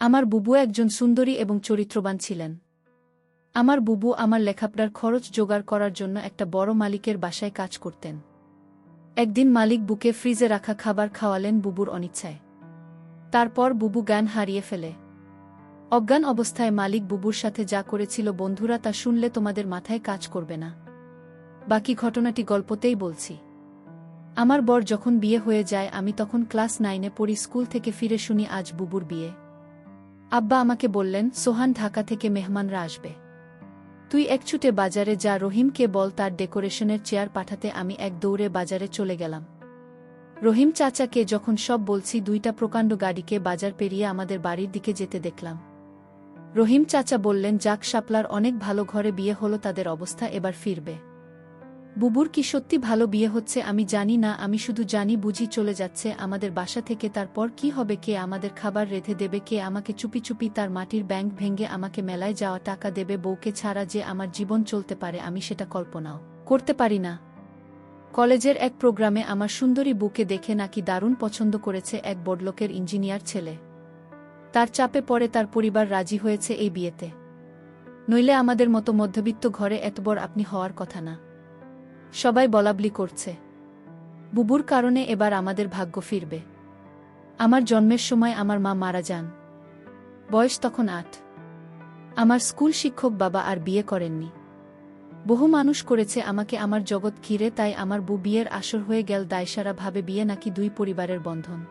আমার বুবু একজন সুন্দরী এবং চরিত্রবান ছিলেন। আমার বুবু আমার লেখাপড়ার খরচ জোগাড় করার জন্য একটা বড় মালিকের বাসায় কাজ করতেন। একদিন মালিক বুকে ফ্রিজে রাখা খাবার খাওয়ালেন বুবুর অনিচ্ছায়। তারপর বুবু জ্ঞান হারিয়ে ফেলে। অজ্ঞান অবস্থায় মালিক বুবুর সাথে যা করেছিল বন্ধুরা তা শুনলে তোমাদের মাথায় কাজ করবে না। বাকি ঘটনাটি গল্পতেই বলছি। আমার বর যখন বিয়ে হয়ে যায় আমি তখন ক্লাস 9-এ পড়ি। স্কুল থেকে ফিরে শুনি আজ বুবুর বিয়ে। আব্বা আমাকে বললেন, সোহান ঢাকা থেকে মেহমানরা আসবে, তুই এক ছুটে বাজারে যা, রহিমকে বল তার ডেকোরেশনের চেয়ার পাঠাতে। আমি এক দৌড়ে বাজারে চলে গেলাম। রহিম চাচাকে যখন সব বলছি, দুইটা প্রকাণ্ড গাড়িকে বাজার পেরিয়ে আমাদের বাড়ির দিকে যেতে দেখলাম। রহিম চাচা বললেন, যাক শাপলার অনেক ভালো ঘরে বিয়ে হলো, তাদের অবস্থা এবার ফিরবে। বুবুর কি সত্যি ভালো বিয়ে হচ্ছে আমি জানি না, আমি শুধু জানি বুঝি চলে যাচ্ছে আমাদের বাসা থেকে। তারপর কি হবে, কে আমাদের খাবার রেঁধে দেবে, কে আমাকে চুপি চুপি তার মাটির ব্যাংক ভেঙে আমাকে মেলায় যাওয়া টাকা দেবে। বউকে ছাড়া যে আমার জীবন চলতে পারে আমি সেটা কল্পনাও করতে পারি না। কলেজের এক প্রোগ্রামে আমার সুন্দরী বুকে দেখে নাকি দারুণ পছন্দ করেছে এক বড়লোকের ইঞ্জিনিয়ার ছেলে। তার চাপে পড়ে তার পরিবার রাজি হয়েছে এই বিয়েতে। নইলে আমাদের মতো মধ্যবিত্ত ঘরে এত বড় আপনি হওয়ার কথা না। সবাই বলাবলি করছে বুবুর কারণে এবার আমাদের ভাগ্য ফিরবে। আমার জন্মের সময় আমার মা মারা যান, বয়স তখন 8। আমার স্কুল শিক্ষক বাবা আর বিয়ে করেননি। বহু মানুষ করেছে আমাকে, আমার জগৎ ঘিরে, তাই আমার বিয়ের আসর হয়ে গেল। দায়সারা ভাবে বিয়ে নাকি দুই পরিবারের বন্ধন।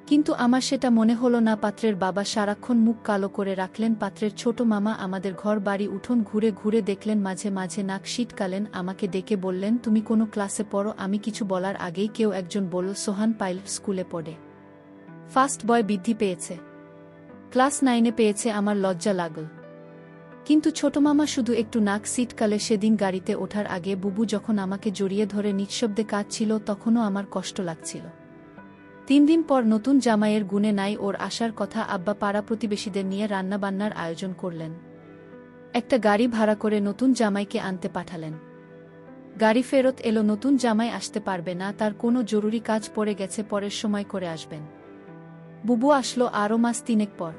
কিন্তু আমার সেটা মনে হলো না। পাত্রের বাবা সারাক্ষণ মুখ কালো করে রাখলেন। পাত্রের ছোট মামা আমাদের ঘর বাড়ি উঠোন ঘুরে ঘুরে দেখলেন, মাঝে মাঝে নাক সিটকালেন। আমাকে ডেকে বললেন, তুমি কোনো ক্লাসে পড়ো? আমি কিছু বলার আগেই কেউ একজন বলল, সোহান পাইলট স্কুলে পড়ে, ফার্স্ট বয় বৃদ্ধি পেয়েছে, ক্লাস 9-এ পেয়েছে। আমার লজ্জা লাগল, কিন্তু ছোট মামা শুধু একটু নাক সিটকালে। সেদিন গাড়িতে ওঠার আগে বুবু যখন আমাকে জড়িয়ে ধরে নিঃশব্দে কাঁদছিল, তখনও আমার কষ্ট লাগছিল। 3 দিন পর নতুন জামাইয়ের গুণে নাই ওর আসার কথা। আব্বা পাড়া প্রতিবেশীদের নিয়ে রান্নাবান্নার আয়োজন করলেন। একটা গাড়ি ভাড়া করে নতুন জামাইকে আনতে পাঠালেন। গাড়ি ফেরত এলো, নতুন জামাই আসতে পারবে না, তার কোনো জরুরি কাজ পড়ে গেছে, পরের সময় করে আসবেন। বুবু আসলো আরও মাস 3 পর।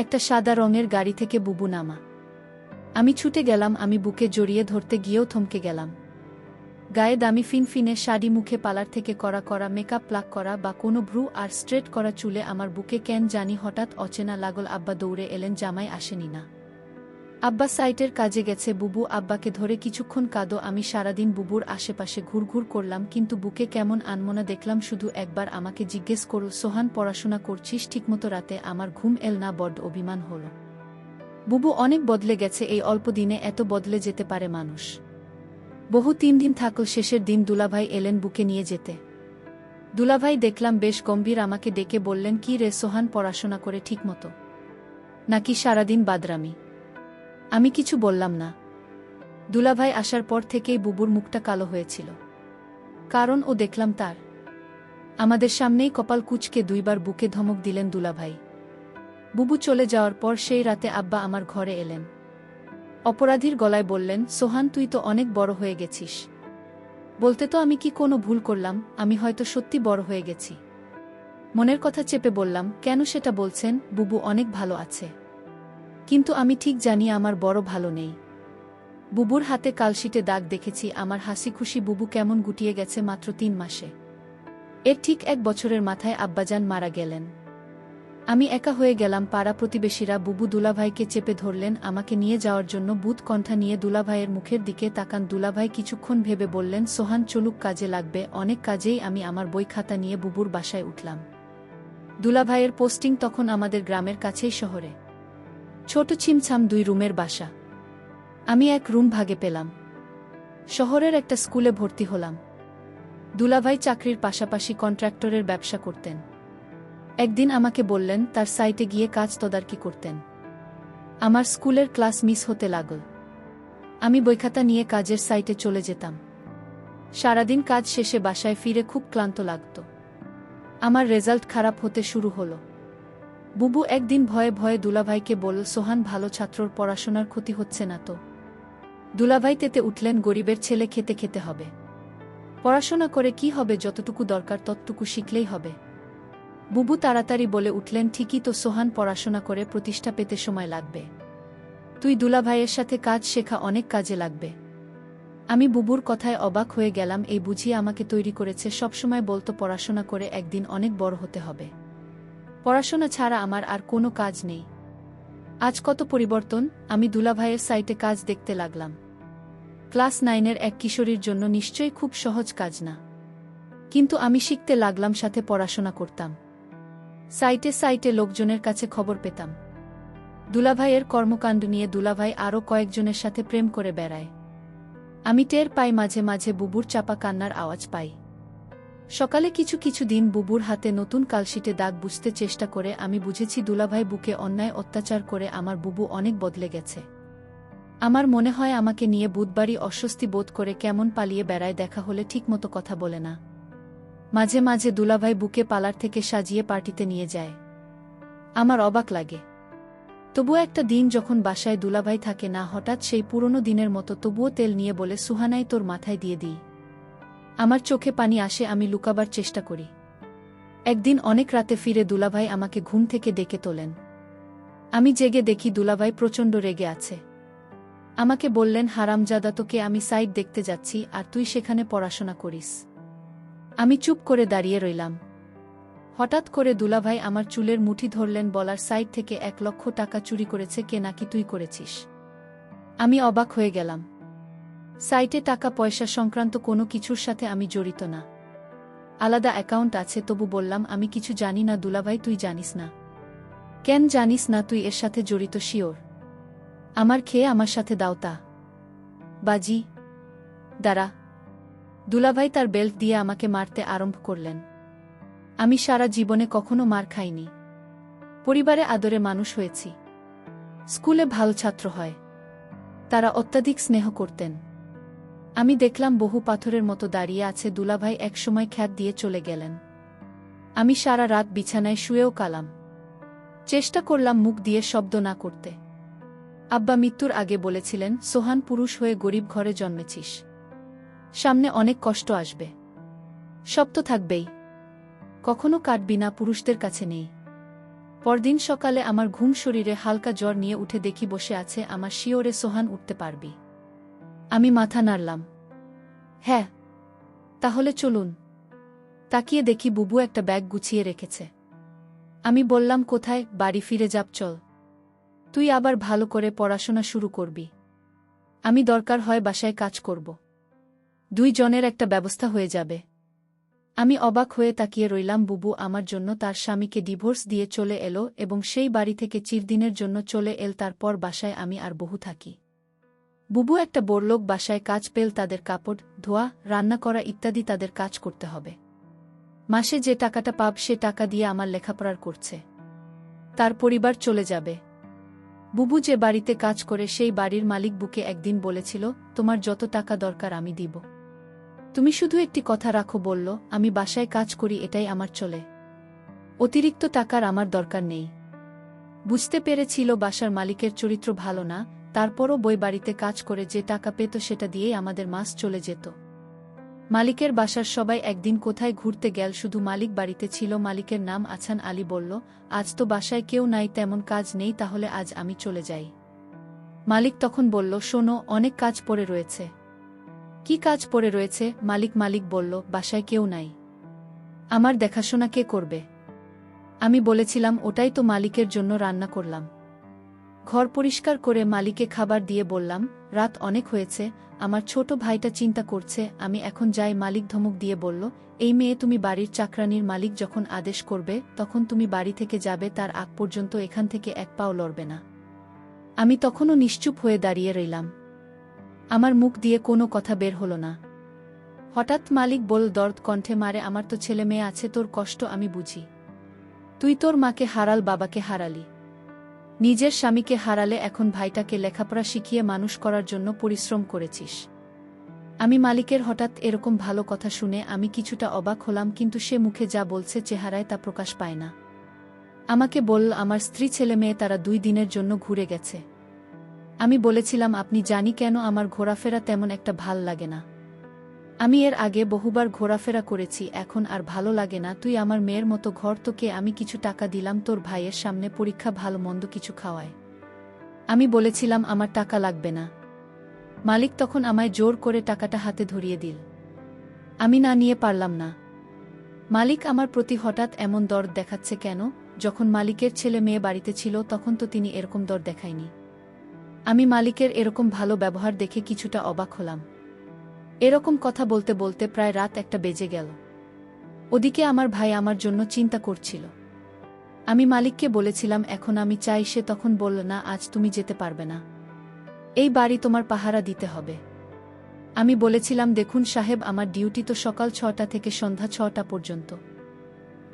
একটা সাদা রঙের গাড়ি থেকে বুবু নামা। আমি ছুটে গেলাম। আমি বুকে জড়িয়ে ধরতে গিয়েও থমকে গেলাম। গায়ে দামি ফিনফিনে শাড়ি, মুখে পার্লার থেকে করা করা মেকআপ, প্লাক করা বা কোনো ভ্রু আর স্ট্রেট করা চুলে। আমার বুকে কেন জানি হঠাৎ অচেনা লাগল। আব্বা দৌড়ে এলেন, জামাই আসেনি না, আব্বা সাইটের কাজে গেছে। বুবু, আব্বাকে ধরে কিছুক্ষণ কাঁদো। আমি সারাদিন বুবুর আশেপাশে ঘুরঘুর করলাম, কিন্তু বুকে কেমন আনমনা দেখলাম। শুধু একবার আমাকে জিজ্ঞেস করল, সোহান পড়াশোনা করছিস ঠিকমতো? রাতে আমার ঘুম এল না, বড্ড অভিমান হল। বুবু অনেক বদলে গেছে, এই অল্প দিনে এত বদলে যেতে পারে মানুষ। বহু 3 দিন থাকল। শেষের দিন দুলাভাই এলেন বুকে নিয়ে যেতে। দুলাভাই দেখলাম বেশ গম্ভীর। আমাকে ডেকে বললেন, কি রে সোহান, পড়াশোনা করে ঠিকমতো নাকি সারাদিন বাদরামি? আমি কিছু বললাম না। দুলাভাই আসার পর থেকেই বুবুর মুখটা কালো হয়েছিল, কারণ ও দেখলাম তার আমাদের সামনেই কপাল কুঁচকে 2 বার বুকে ধমক দিলেন দুলাভাই। বুবু চলে যাওয়ার পর সেই রাতে আব্বা আমার ঘরে এলেন। অপরাধীর গলায় বললেন, সোহান তুই তো অনেক বড় হয়ে গেছিস। বলতে তো আমি কি কোনো ভুল করলাম? আমি হয়তো সত্যি বড় হয়ে গেছি। মনের কথা চেপে বললাম, কেন সেটা বলছেন? বুবু অনেক ভালো আছে, কিন্তু আমি ঠিক জানি আমার বড় ভালো নেই। বুবুর হাতে কালশিটে দাগ দেখেছি। আমার হাসি খুশি বুবু কেমন গুটিয়ে গেছে মাত্র 3 মাসে। এর ঠিক 1 বছরের মাথায় আব্বাজান মারা গেলেন। আমি একা হয়ে গেলাম। পাড়া প্রতিবেশীরা বুবু দুলাভাইকে চেপে ধরলেন আমাকে নিয়ে যাওয়ার জন্য। বুথ কণ্ঠা নিয়ে দুলাভাইয়ের মুখের দিকে তাকান। দুলাভাই কিছুক্ষণ ভেবে বললেন, সোহান চলুক, কাজে লাগবে অনেক। কাজেই আমি আমার বই খাতা নিয়ে বুবুর বাসায় উঠলাম। দুলাভাইয়ের পোস্টিং তখন আমাদের গ্রামের কাছেই শহরে। ছোট ছিমছাম 2 রুমের বাসা। আমি এক রুম ভাগে পেলাম। শহরের একটা স্কুলে ভর্তি হলাম। দুলাভাই চাকরির পাশাপাশি কন্ট্রাক্টরের ব্যবসা করতেন। একদিন আমাকে বললেন তার সাইটে গিয়ে কাজ তদারকি করতেন। আমার স্কুলের ক্লাস মিস হতে লাগল। আমি বইখাতা নিয়ে কাজের সাইটে চলে যেতাম। সারাদিন কাজ শেষে বাসায় ফিরে খুব ক্লান্ত লাগত। আমার রেজাল্ট খারাপ হতে শুরু হলো। বুবু একদিন ভয়ে ভয়ে দুলাভাইকে বলল, সোহান ভালো ছাত্রর পড়াশোনার ক্ষতি হচ্ছে না তো? দুলাভাই তেতে উঠলেন, গরিবের ছেলে, খেতে খেতে হবে, পড়াশোনা করে কি হবে, যতটুকু দরকার ততটুকু শিখলেই হবে। বুবু তাড়াতাড়ি বলে উঠলেন, ঠিকই তো সোহান, পড়াশোনা করে প্রতিষ্ঠা পেতে সময় লাগবে। তুই দুলাভাইয়ের সাথে কাজ শেখা, অনেক কাজে লাগবে। আমি বুবুর কথায় অবাক হয়ে গেলাম, এই বুঝিয়ে আমাকে তৈরি করেছে, সবসময় বলতো পড়াশোনা করে একদিন অনেক বড় হতে হবে। পড়াশোনা ছাড়া আমার আর কোনো কাজ নেই। আজ কত পরিবর্তন! আমি দুলাভাইয়ের সাইটে কাজ দেখতে লাগলাম। ক্লাস 9-এর এক কিশোরীর জন্য নিশ্চয়ই খুব সহজ কাজ না, কিন্তু আমি শিখতে লাগলাম, সাথে পড়াশোনা করতাম। সাইটে সাইটে লোকজনের কাছে খবর পেতাম দুলাভাইয়ের কর্মকাণ্ড নিয়ে। দুলাভাই আরও কয়েকজনের সাথে প্রেম করে বেড়ায়। আমি টের পাই, মাঝে মাঝে বুবুর চাপা কান্নার আওয়াজ পাই। সকালে কিছু কিছু দিন বুবুর হাতে নতুন কালশিটে দাগ বুঝতে চেষ্টা করে আমি বুঝেছি দুলাভাই বুকে অন্যায় অত্যাচার করে আমার বুবু অনেক বদলে গেছে। আমার মনে হয় আমাকে নিয়ে বুধবারই অস্বস্তি বোধ করে কেমন পালিয়ে বেড়ায়, দেখা হলে ঠিকমতো কথা বলে না। মাঝে মাঝে দুলাভাই বুকে পালার থেকে সাজিয়ে পার্টিতে নিয়ে যায়। আমার অবাক লাগে। তবুও একটা দিন যখন বাসায় দুলাভাই থাকে না, হঠাৎ সেই পুরনো দিনের মতো তবুও তেল নিয়ে বলে, সুহানাই তোর মাথায় দিয়ে দিই। আমার চোখে পানি আসে, আমি লুকাবার চেষ্টা করি। একদিন অনেক রাতে ফিরে দুলাভাই আমাকে ঘুম থেকে ডেকে তোলেন। আমি জেগে দেখি দুলাভাই প্রচণ্ড রেগে আছে। আমাকে বললেন, হারামজাদা, তোকে আমি সাইট দেখতে যাচ্ছি আর তুই সেখানে পড়াশোনা করিস। আমি চুপ করে দাঁড়িয়ে রইলাম। হঠাৎ করে দুলাভাই আমার চুলের মুঠি ধরলেন, বলার, সাইট থেকে 1 লক্ষ টাকা চুরি করেছে কে, নাকি তুই করেছিস? আমি অবাক হয়ে গেলাম। সাইটে টাকা পয়সা সংক্রান্ত কোনো কিছুর সাথে আমি জড়িত না, আলাদা অ্যাকাউন্ট আছে। তবু বললাম, আমি কিছু জানি না। দুলাভাই, তুই জানিস না? কেন জানিস না? তুই এর সাথে জড়িত শিওর? আমার খেয়ে আমার সাথে দাওতা বাজি। দাঁড়া। দুলাভাই তার বেল্ট দিয়ে আমাকে মারতে আরম্ভ করলেন। আমি সারা জীবনে কখনো মার খাইনি। পরিবারে আদরে মানুষ হয়েছি, স্কুলে ভালো ছাত্র হয়, তারা অত্যাধিক স্নেহ করতেন। আমি দেখলাম বহু পাথরের মতো দাঁড়িয়ে আছে। দুলাভাই একসময় খ্যাত দিয়ে চলে গেলেন। আমি সারা রাত বিছানায় শুয়েও কালাম। চেষ্টা করলাম মুখ দিয়ে শব্দ না করতে। আব্বা মৃত্যুর আগে বলেছিলেন, সোহান, পুরুষ হয়ে গরিব ঘরে জন্মেছিস, সামনে অনেক কষ্ট আসবে, সব তো থাকবেই, কখনো কাটবি না, পুরুষদের কাছে নেই। পরদিন সকালে আমার ঘুম, শরীরে হালকা জ্বর নিয়ে উঠে দেখি বসে আছে আমার শিওরে, সোহান, উঠতে পারবি? আমি মাথা নাড়লাম। হ্যাঁ। তাহলে চলুন। তাকিয়ে দেখি বুবু একটা ব্যাগ গুছিয়ে রেখেছে। আমি বললাম, কোথায়? বাড়ি ফিরে যাব, চল। তুই আবার ভালো করে পড়াশোনা শুরু করবি, আমি দরকার হয় বাসায় কাজ করব, 2 জনের একটা ব্যবস্থা হয়ে যাবে। আমি অবাক হয়ে তাকিয়ে রইলাম। বুবু আমার জন্য তার স্বামীকে ডিভোর্স দিয়ে চলে এলো এবং সেই বাড়ি থেকে চিরদিনের জন্য চলে এল। তারপর বাসায় আমি আর বহু থাকি। বুবু একটা বড়লোক বাসায় কাজ পেল, তাদের কাপড় ধোয়া, রান্না করা ইত্যাদি তাদের কাজ করতে হবে। মাসে যে টাকাটা পাব সে টাকা দিয়ে আমার লেখাপড়ার করছে। তার পরিবার চলে যাবে। বুবু যে বাড়িতে কাজ করে সেই বাড়ির মালিক বুকে একদিন বলেছিল, তোমার যত টাকা দরকার আমি দিব, তুমি শুধু একটি কথা রাখো। বলল, আমি বাসায় কাজ করি, এটাই আমার চলে, অতিরিক্ত টাকার আমার দরকার নেই। বুঝতে পেরেছিল বাসার মালিকের চরিত্র ভালো না, তারপরও বই বাড়িতে কাজ করে যে টাকা পেত সেটা দিয়েই আমাদের মাস চলে যেত। মালিকের বাসার সবাই একদিন কোথায় ঘুরতে গেল, শুধু মালিক বাড়িতে ছিল। মালিকের নাম আছান আলী। বলল, আজ তো বাসায় কেউ নাই, তেমন কাজ নেই, তাহলে আজ আমি চলে যাই। মালিক তখন বলল, শোনো, অনেক কাজ পড়ে রয়েছে। কি কাজ পড়ে রয়েছে? মালিক বলল, বাসায় কেউ নাই, আমার দেখাশোনা কে করবে? আমি বলেছিলাম, ওটাই তো মালিকের জন্য রান্না করলাম। ঘর পরিষ্কার করে মালিকে খাবার দিয়ে বললাম, রাত অনেক হয়েছে, আমার ছোট ভাইটা চিন্তা করছে, আমি এখন যাই। মালিক ধমক দিয়ে বলল, এই মেয়ে, তুমি বাড়ির চাকরানির, মালিক যখন আদেশ করবে তখন তুমি বাড়ি থেকে যাবে, তার আগ পর্যন্ত এখান থেকে এক পাও লড়বে না। আমি তখনও নিশ্চুপ হয়ে দাঁড়িয়ে রইলাম। আমার মুখ দিয়ে কোনো কথা বের হলো না। হঠাৎ মালিক বলল দর্দ কণ্ঠে, মারে, আমার তো ছেলে মেয়ে আছে, তোর কষ্ট আমি বুঝি। তুই তোর মাকে হারাল, বাবাকে হারালি, নিজের স্বামীকে হারালে, এখন ভাইটাকে লেখাপড়া শিখিয়ে মানুষ করার জন্য পরিশ্রম করেছিস। আমি মালিকের হঠাৎ এরকম ভালো কথা শুনে আমি কিছুটা অবাক হলাম, কিন্তু সে মুখে যা বলছে চেহারায় তা প্রকাশ পায় না। আমাকে বলল, আমার স্ত্রী ছেলে মেয়ে তারা 2 দিনের জন্য ঘুরে গেছে। আমি বলেছিলাম, আপনি জানি কেন আমার ঘোরাফেরা তেমন একটা ভাল লাগে না। আমি এর আগে বহুবার ঘোরাফেরা করেছি, এখন আর ভালো লাগে না। তুই আমার মেয়ের মতো, ঘর তোকে আমি কিছু টাকা দিলাম তোর ভাইয়ের সামনে পরীক্ষা ভালো মন্দ কিছু খাওয়ায়। আমি বলেছিলাম আমার টাকা লাগবে না। মালিক তখন আমায় জোর করে টাকাটা হাতে ধরিয়ে দিল। আমি না নিয়ে পারলাম না। মালিক আমার প্রতি হঠাৎ এমন দরদ দেখাচ্ছে কেন? যখন মালিকের ছেলে মেয়ে বাড়িতে ছিল তখন তো তিনি এরকম দর দেখায়নি। আমি মালিকের এরকম ভালো ব্যবহার দেখে কিছুটা অবাক হলাম। এরকম কথা বলতে বলতে প্রায় রাত 1টা বেজে গেল। ওদিকে আমার ভাই আমার জন্য চিন্তা করছিল। আমি মালিককে বলেছিলাম এখন আমি চাই, সে তখন বলল না, আজ তুমি যেতে পারবে না, এই বাড়ি তোমার পাহারা দিতে হবে। আমি বলেছিলাম দেখুন সাহেব, আমার ডিউটি তো সকাল 6টা থেকে সন্ধ্যা 6টা পর্যন্ত।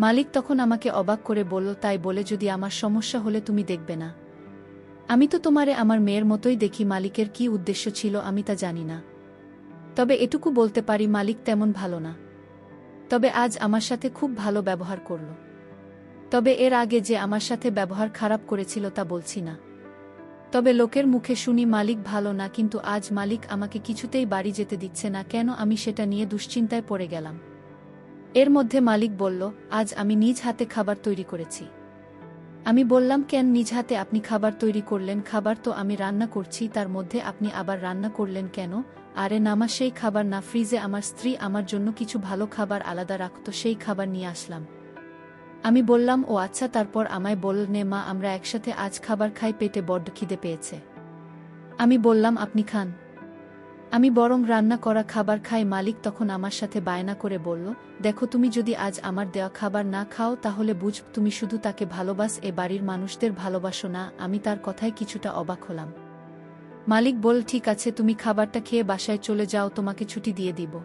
মালিক তখন আমাকে অবাক করে বলল, তাই বলে যদি আমার সমস্যা হলে তুমি দেখবে না? আমি তো তোমারে আমার মেয়ের মতোই দেখি। মালিকের কি উদ্দেশ্য ছিল আমি তা জানি না, তবে এটুকু বলতে পারি মালিক তেমন ভালো না। তবে আজ আমার সাথে খুব ভালো ব্যবহার করল। তবে এর আগে যে আমার সাথে ব্যবহার খারাপ করেছিল তা বলছি না। তবে লোকের মুখে শুনি মালিক ভালো না, কিন্তু আজ মালিক আমাকে কিছুতেই বাড়ি যেতে দিচ্ছে না কেন? আমি সেটা নিয়ে দুশ্চিন্তায় পড়ে গেলাম। এর মধ্যে মালিক বলল, আজ আমি নিজ হাতে খাবার তৈরি করেছি। আমি বললাম, কেন নিজ হাতে আপনি খাবার তৈরি করলেন? খাবার তো আমি রান্না করছি, তার মধ্যে আপনি আবার রান্না করলেন কেন? আরে নামা, সেই খাবার না, ফ্রিজে আমার স্ত্রী আমার জন্য কিছু ভালো খাবার আলাদা রাখত, সেই খাবার নিয়ে আসলাম। আমি বললাম, ও আচ্ছা। তারপর আমায় বলল, নে মা, আমরা একসাথে আজ খাবার খাই, পেটে বড্ড খিদে পেয়েছে। আমি বললাম, আপনি খান, আমি বরং রান্না করা খাবার খাই। মালিক তখন আমার সাথে বায়না করে বলল, দেখো তুমি যদি আজ আমার দেওয়া খাবার না খাও তাহলে বুঝ তুমি শুধু তাকে ভালোবাস, এ বাড়ির মানুষদের ভালোবাসো না। আমি তার কথায় কিছুটা অবাক হলাম। মালিক বলল, ঠিক আছে, তুমি খাবারটা খেয়ে বাসায় চলে যাও, তোমাকে ছুটি দিয়ে দিব।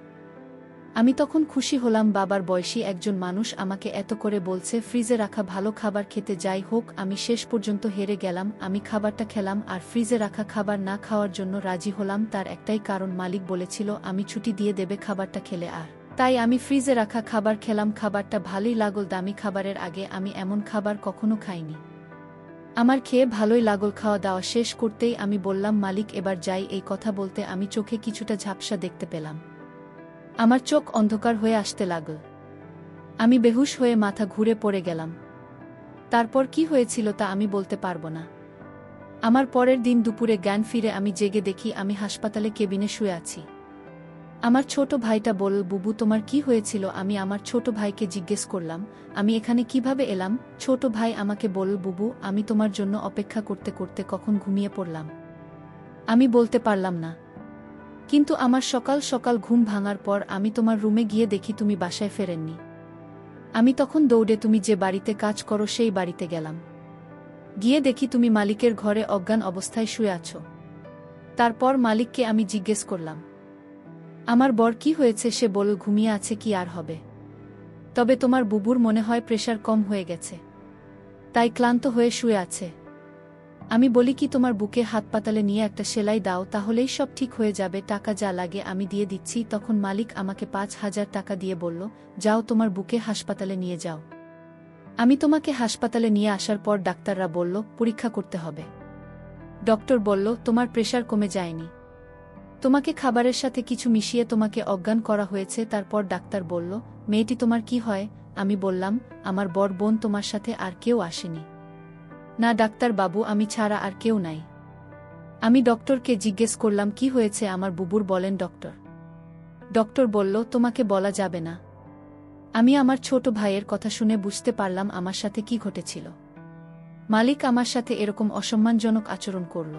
আমি তখন খুশি হলাম, বাবার বয়সী একজন মানুষ আমাকে এত করে বলছে, ফ্রিজে রাখা ভালো খাবার খেতে। যাই হোক, আমি শেষ পর্যন্ত হেরে গেলাম। আমি খাবারটা খেলাম আর ফ্রিজে রাখা খাবার না খাওয়ার জন্য রাজি হলাম। তার একটাই কারণ, মালিক বলেছিল আমি ছুটি দিয়ে দেবে খাবারটা খেলে, আর তাই আমি ফ্রিজে রাখা খাবার খেলাম। খাবারটা ভালোই লাগল, দামি খাবারের আগে আমি এমন খাবার কখনো খাইনি। আমার খেয়ে ভালোই লাগল। খাওয়া দাওয়া শেষ করতেই আমি বললাম, মালিক এবার যাই। এই কথা বলতে আমি চোখে কিছুটা ঝাপসা দেখতে পেলাম। আমার চোখ অন্ধকার হয়ে আসতে লাগল। আমি বেহুশ হয়ে মাথা ঘুরে পড়ে গেলাম। তারপর কি হয়েছিল তা আমি বলতে পারবো না। আমার পরের দিন দুপুরে জ্ঞান ফিরে আমি জেগে দেখি আমি হাসপাতালে কেবিনে শুয়ে আছি। আমার ছোট ভাইটা বলল, বুবু তোমার কি হয়েছিল? আমি আমার ছোট ভাইকে জিজ্ঞেস করলাম, আমি এখানে কিভাবে এলাম? ছোট ভাই আমাকে বলল, বুবু আমি তোমার জন্য অপেক্ষা করতে করতে কখন ঘুমিয়ে পড়লাম। আমি বলতে পারলাম না, কিন্তু আমার সকাল সকাল ঘুম ভাঙার পর আমি তোমার রুমে গিয়ে দেখি তুমি বাসায় ফেরেননি। আমি তখন দৌড়ে তুমি যে বাড়িতে কাজ করো সেই বাড়িতে গেলাম। গিয়ে দেখি তুমি মালিকের ঘরে অজ্ঞান অবস্থায় শুয়ে আছো। তারপর মালিককে আমি জিজ্ঞেস করলাম, আমার বর কি হয়েছে? সে বলল, ঘুমিয়ে আছে, কি আর হবে। তবে তোমার বুবুর মনে হয় প্রেশার কম হয়ে গেছে, তাই ক্লান্ত হয়ে শুয়ে আছে। আমি বলি কি, তোমার বুকে হাসপাতালে নিয়ে একটা সেলাই দাও, তাহলেই সব ঠিক হয়ে যাবে। টাকা যা লাগে আমি দিয়ে দিচ্ছি। তখন মালিক আমাকে 5,000 টাকা দিয়ে বলল, যাও তোমার বুকে হাসপাতালে নিয়ে যাও। আমি তোমাকে হাসপাতালে নিয়ে আসার পর ডাক্তাররা বলল পরীক্ষা করতে হবে। ডক্টর বলল, তোমার প্রেশার কমে যায়নি, তোমাকে খাবারের সাথে কিছু মিশিয়ে তোমাকে অজ্ঞান করা হয়েছে। তারপর ডাক্তার বলল, মেয়েটি তোমার কি হয়? আমি বললাম, আমার বড় বোন, তোমার সাথে আর কেউ আসেনি? না ডাক্তার বাবু, আমি ছাড়া আর কেউ নাই। আমি ডক্টরকে জিজ্ঞেস করলাম, কি হয়েছে আমার বুবুর? বলেন ডক্টর। ডক্টর বলল, তোমাকে বলা যাবে না। আমি আমার ছোট ভাইয়ের কথা শুনে বুঝতে পারলাম আমার সাথে কি ঘটেছিল। মালিক আমার সাথে এরকম অসম্মানজনক আচরণ করল।